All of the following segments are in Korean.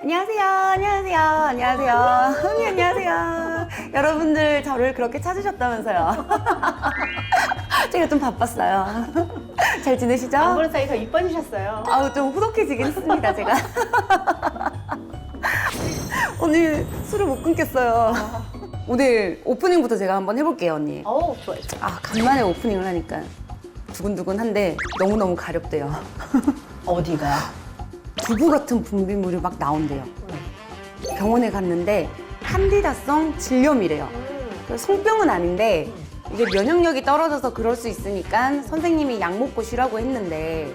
안녕하세요. 안녕하세요. 안녕하세요. 언니 안녕하세요. 여러분들 저를 그렇게 찾으셨다면서요. 제가 좀 바빴어요. 잘 지내시죠? 안 보는 사이 더 이뻐지셨어요. 아우 좀 후덕해지긴 했습니다 제가. 오늘 술을 못 끊겠어요. 오늘 오프닝부터 제가 한번 해볼게요 언니. 어우, 좋아요. 아 간만에 오프닝을 하니까 두근두근한데 너무너무 가렵대요. 어디가? 두부 같은 분비물이 막 나온대요. 병원에 갔는데 칸디다성 질염이래요. 성병은 아닌데 이게 면역력이 떨어져서 그럴 수 있으니까 선생님이 약 먹고 쉬라고 했는데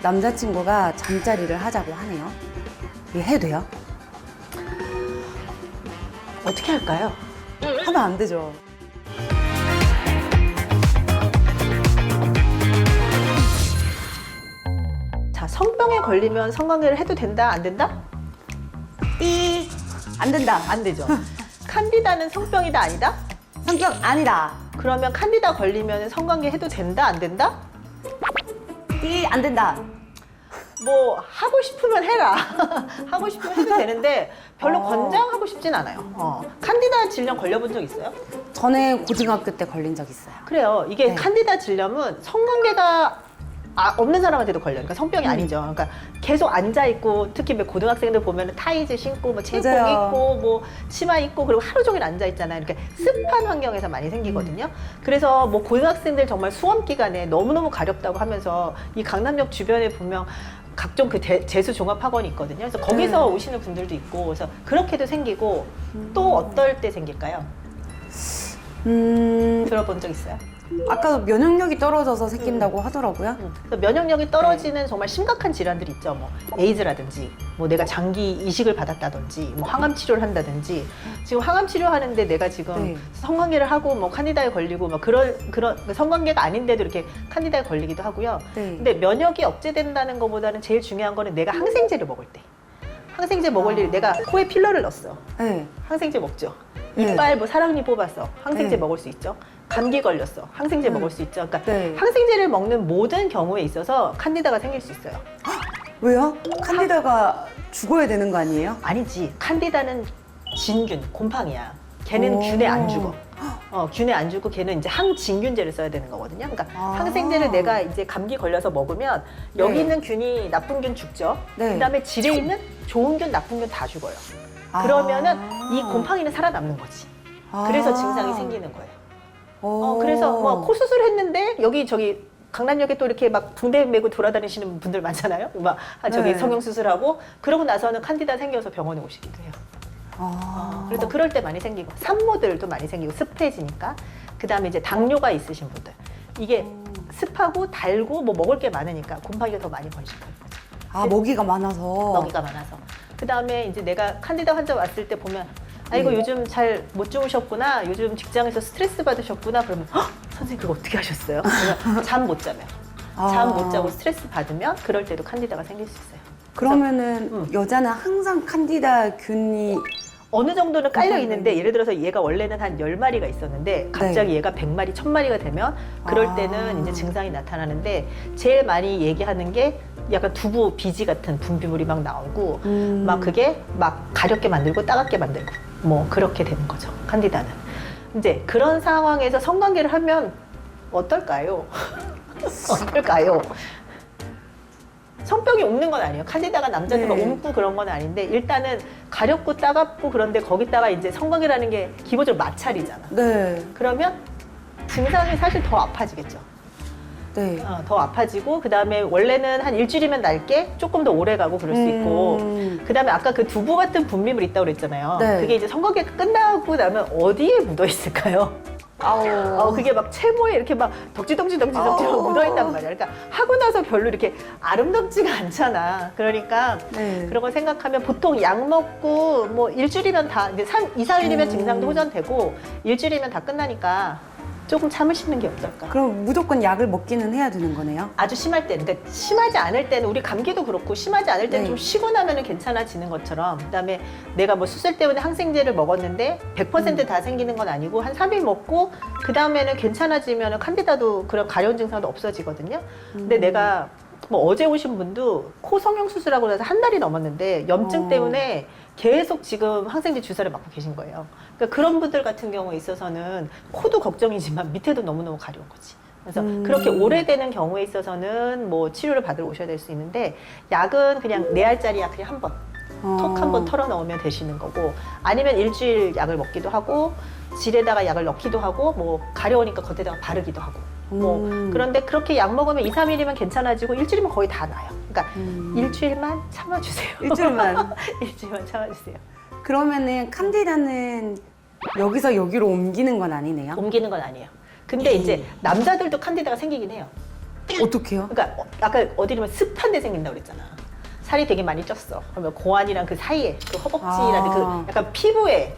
남자친구가 잠자리를 하자고 하네요. 이게 해도 돼요? 어떻게 할까요? 하면 안 되죠. 자, 성병에 걸리면 성관계를 해도 된다, 안 된다? 띠! 안 된다. 안 되죠. 칸디다는 성병이다, 아니다? 성격 아니다. 그러면 칸디다 걸리면 성관계 해도 된다, 안 된다? 띠! 안 된다. 뭐 하고 싶으면 해라. 하고 싶으면 해도 되는데 별로 권장하고 싶진 않아요. 칸디다 질염 걸려본 적 있어요? 전에 고등학교 때 걸린 적 있어요. 그래요. 이게 네. 칸디다 질염은 성관계가 없는 사람한테도 걸려요. 그러니까 성병이 아니죠. 그러니까 계속 앉아 있고, 특히 뭐 고등학생들 보면은 타이즈 신고, 뭐 체육복 맞아요. 입고, 뭐 치마 입고, 그리고 하루 종일 앉아 있잖아요. 이렇게 습한 환경에서 많이 생기거든요. 그래서 뭐 고등학생들 정말 수험 기간에 너무너무 가렵다고 하면서 이 강남역 주변에 보면 각종 그 재수 종합학원이 있거든요. 그래서 거기서 오시는 분들도 있고, 그래서 그렇게도 생기고, 또 어떨 때 생길까요? 들어본 적 있어요? 아까 면역력이 떨어져서 생긴다고 하더라고요. 그래서 면역력이 떨어지는 정말 심각한 질환들이 있죠. 뭐 에이즈라든지, 뭐 내가 장기 이식을 받았다든지, 뭐 항암 치료를 한다든지. 지금 항암 치료하는데 내가 지금 네. 성관계를 하고 뭐 칸디다에 걸리고 뭐 그런 성관계가 아닌데도 이렇게 칸디다에 걸리기도 하고요. 네. 근데 면역이 억제된다는 것보다는 제일 중요한 거는 내가 항생제를 먹을 때. 항생제 먹을 일, 내가 코에 필러를 넣었어. 네. 항생제 먹죠. 네. 이빨 뭐 사랑니 뽑았어. 항생제 네. 먹을 수 있죠. 감기 걸렸어. 항생제 먹을 수 있죠. 그러니까 네. 항생제를 먹는 모든 경우에 있어서 칸디다가 생길 수 있어요. 왜요? 칸디다가 죽어야 되는 거 아니에요? 아니지. 칸디다는 진균, 곰팡이야. 걔는 오. 균에 안 죽어. 균에 안 죽고 걔는 이제 항진균제를 써야 되는 거거든요. 그러니까 아. 항생제를 내가 이제 감기 걸려서 먹으면 여기 네. 있는 균이 나쁜 균 죽죠. 네. 그다음에 질에 있는 좋은 균, 나쁜 균 다 죽어요. 아. 그러면은 이 곰팡이는 살아남는 거지. 그래서 아. 증상이 생기는 거예요. 오. 그래서 뭐 코 수술했는데 여기 저기 강남역에 또 이렇게 막 붕대 메고 돌아다니시는 분들 많잖아요. 막 저기 네. 성형 수술하고 그러고 나서는 칸디다 생겨서 병원에 오시기도 해요. 그래서 그럴 때 많이 생기고 산모들도 많이 생기고 습해지니까. 그다음에 이제 당뇨가 있으신 분들 이게 습하고 달고 뭐 먹을 게 많으니까 곰팡이가 더 많이 번식할 거죠. 아 먹이가 많아서. 먹이가 많아서. 그다음에 이제 내가 칸디다 환자 왔을 때 보면 아이고 요즘 잘 못 주무셨구나. 요즘 직장에서 스트레스 받으셨구나. 그러면 선생님 그거 어떻게 하셨어요? 잠 못 자면. 잠 못 자고 스트레스 받으면 그럴 때도 칸디다가 생길 수 있어요. 그러면은 여자는 항상 칸디다 균이 어느 정도는 깔려 있는데 예를 들어서 얘가 원래는 한 10마리가 있었는데 갑자기 얘가 100마리, 1000마리가 되면 그럴 때는 이제 증상이 나타나는데 제일 많이 얘기하는 게 약간 두부 비지 같은 분비물이 막 나오고 막 그게 막 가렵게 만들고 따갑게 만들고 뭐 그렇게 되는 거죠. 칸디다는. 이제 그런 상황에서 성관계를 하면 어떨까요? 어떨까요? 성병이 옮는 건 아니에요. 칸디다가 남자들만 네. 옮고 그런 건 아닌데 일단은 가렵고 따갑고 그런데 거기다가 이제 성관계라는 게 기본적으로 마찰이잖아. 네. 그러면 증상이 사실 더 아파지겠죠. 네. 더 아파지고 그다음에 원래는 한 일주일이면 낫게 조금 더 오래 가고 그럴 수 있고 그다음에 아까 그 두부 같은 분비물 있다고 그랬잖아요. 네. 그게 이제 성관계가 끝나고 나면 어디에 묻어 있을까요? 아우. 그게 막 채모에 이렇게 막 덕지덕지 묻어있단 말이야. 그러니까 하고 나서 별로 이렇게 아름답지가 않잖아. 그러니까 네. 그런 걸 생각하면 보통 약 먹고 뭐 일주일이면 다, 이제 2, 4일이면 증상도 호전되고 일주일이면 다 끝나니까 조금 참으시는 게 어떨까. 그럼 무조건 약을 먹기는 해야 되는 거네요? 아주 심할 때는, 그러니까 심하지 않을 때는 우리 감기도 그렇고 심하지 않을 때는 네. 좀 쉬고 나면은 괜찮아지는 것처럼 그다음에 내가 뭐 수술 때문에 항생제를 먹었는데 100%다 생기는 건 아니고 한 3일 먹고 그다음에는 괜찮아지면은 칸디다도 그런 가려운 증상도 없어지거든요. 근데 내가 뭐 어제 오신 분도 코 성형 수술하고 나서 한 달이 넘었는데 염증 어. 때문에 계속 지금 항생제 주사를 맞고 계신 거예요. 그러니까 그런 분들 같은 경우에 있어서는 코도 걱정이지만 밑에도 너무너무 가려운 거지. 그래서 그렇게 오래되는 경우에 있어서는 뭐 치료를 받으러 오셔야 될 수 있는데, 약은 그냥 4알짜리 약 그냥 한 번 톡 한 번 털어 넣으면 되시는 거고, 아니면 일주일 약을 먹기도 하고 질에다가 약을 넣기도 하고 뭐 가려우니까 겉에다가 바르기도 하고 뭐 그런데 그렇게 약 먹으면 2, 3일이면 괜찮아지고 일주일이면 거의 다 나아요. 그러니까 일주일만 참아주세요. 일주일만. 일주일만 참아주세요. 그러면은 칸디다는 여기서 여기로 옮기는 건 아니네요? 옮기는 건 아니에요. 근데 이제 남자들도 칸디다가 생기긴 해요. 어떻게요? 그러니까 아까 어디 보면 습한 데 생긴다고 그랬잖아. 살이 되게 많이 쪘어. 그러면 고환이랑 그 사이에 그 허벅지라든 아. 그 약간 피부에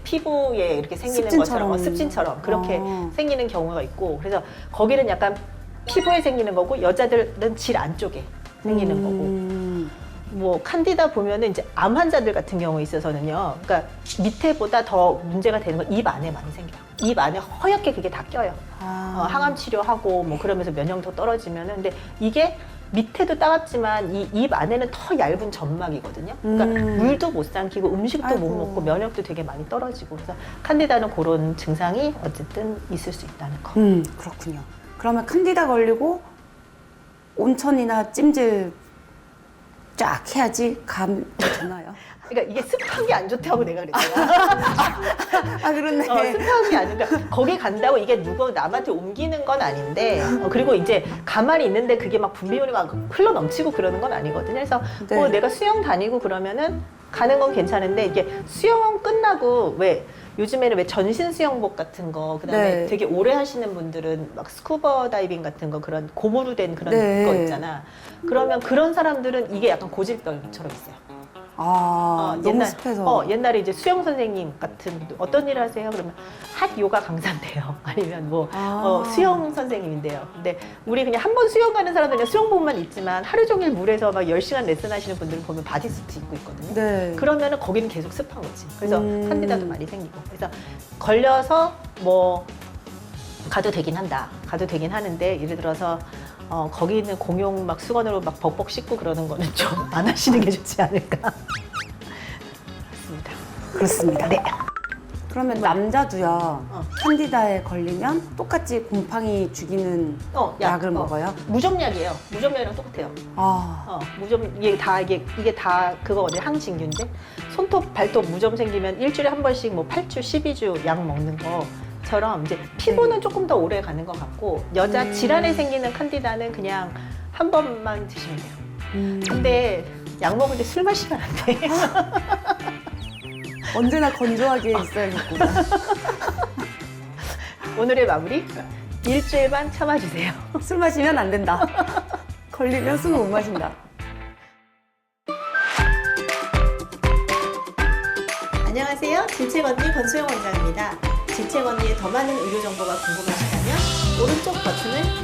이렇게 생기는 습진처럼. 것처럼 습진처럼 그렇게 아. 생기는 경우가 있고, 그래서 거기는 약간 피부에 생기는 거고 여자들은 질 안쪽에 생기는 거고. 뭐 칸디다 보면은 이제 암 환자들 같은 경우에 있어서는요, 그러니까 밑에보다 더 문제가 되는 건 입 안에 많이 생겨요. 입 안에 허옇게 그게 다 껴요. 항암 치료하고 뭐 그러면서 면역도 떨어지면은, 근데 이게 밑에도 따갑지만 이 입 안에는 더 얇은 점막이거든요. 그러니까 물도 못 삼키고 음식도 아이고. 못 먹고 면역도 되게 많이 떨어지고, 그래서 칸디다는 그런 증상이 어쨌든 있을 수 있다는 거. 그렇군요. 그러면 칸디다 걸리고 온천이나 찜질 쫙 해야지 감이 되나요? 그러니까 이게 습한 게 안 좋다고 내가 그랬잖아. 아, 그렇네. 습한 게 아니라 거기 간다고 이게 누구 남한테 옮기는 건 아닌데, 그리고 이제 가만히 있는데 그게 막 분비물이 막 흘러 넘치고 그러는 건 아니거든요. 그래서 네. 내가 수영 다니고 그러면은 가는 건 괜찮은데, 이게 수영 끝나고 왜 요즘에는 왜 전신 수영복 같은 거, 그다음에 네. 되게 오래 하시는 분들은 막 스쿠버 다이빙 같은 거, 그런 고무로 된 그런 네. 거 있잖아. 그러면 그런 사람들은 이게 약간 고질병처럼 있어요. 너무 습해서. 옛날에 이제 수영 선생님 같은 분들 어떤 일을 하세요? 그러면 핫 요가 강사인데요. 아니면 뭐 수영 선생님인데요. 근데 우리 그냥 한 번 수영 가는 사람들은 그냥 수영복만 입지만 하루 종일 물에서 막 10시간 레슨 하시는 분들을 보면 바디수트 입고 있거든요. 네. 그러면은 거기는 계속 습한 거지. 그래서 칸디다도 많이 생기고. 그래서 걸려서 뭐 가도 되긴 한다. 가도 되긴 하는데, 예를 들어서 거기 있는 공용 막 수건으로 막 벅벅 씻고 그러는 거는 좀 안 하시는 게 좋지 않을까. 그렇습니다. 그렇습니다. 네. 그러면 남자도요, 칸디다에 걸리면 똑같이 곰팡이 죽이는 약을 먹어요? 무좀약이에요. 무좀약이랑 똑같아요. 이게 다 그거 어디 항진균제? 손톱, 발톱 무좀 생기면 일주일에 한 번씩 뭐 8주, 12주 약 먹는 거처럼 이제 피부는 조금 더 오래 가는 것 같고, 여자 질환에 생기는 칸디다는 그냥 한 번만 드시면 돼요. 근데 약 먹을 때 술 마시면 안 돼. 언제나 건조하게 있어야겠구나. 오늘의 마무리, 일주일만 참아주세요. 술 마시면 안 된다. 걸리면 술 못 마신다. 안녕하세요. 질책언니 권수영 원장입니다. 질책언니의 더 많은 의료 정보가 궁금하시다면 오른쪽 버튼을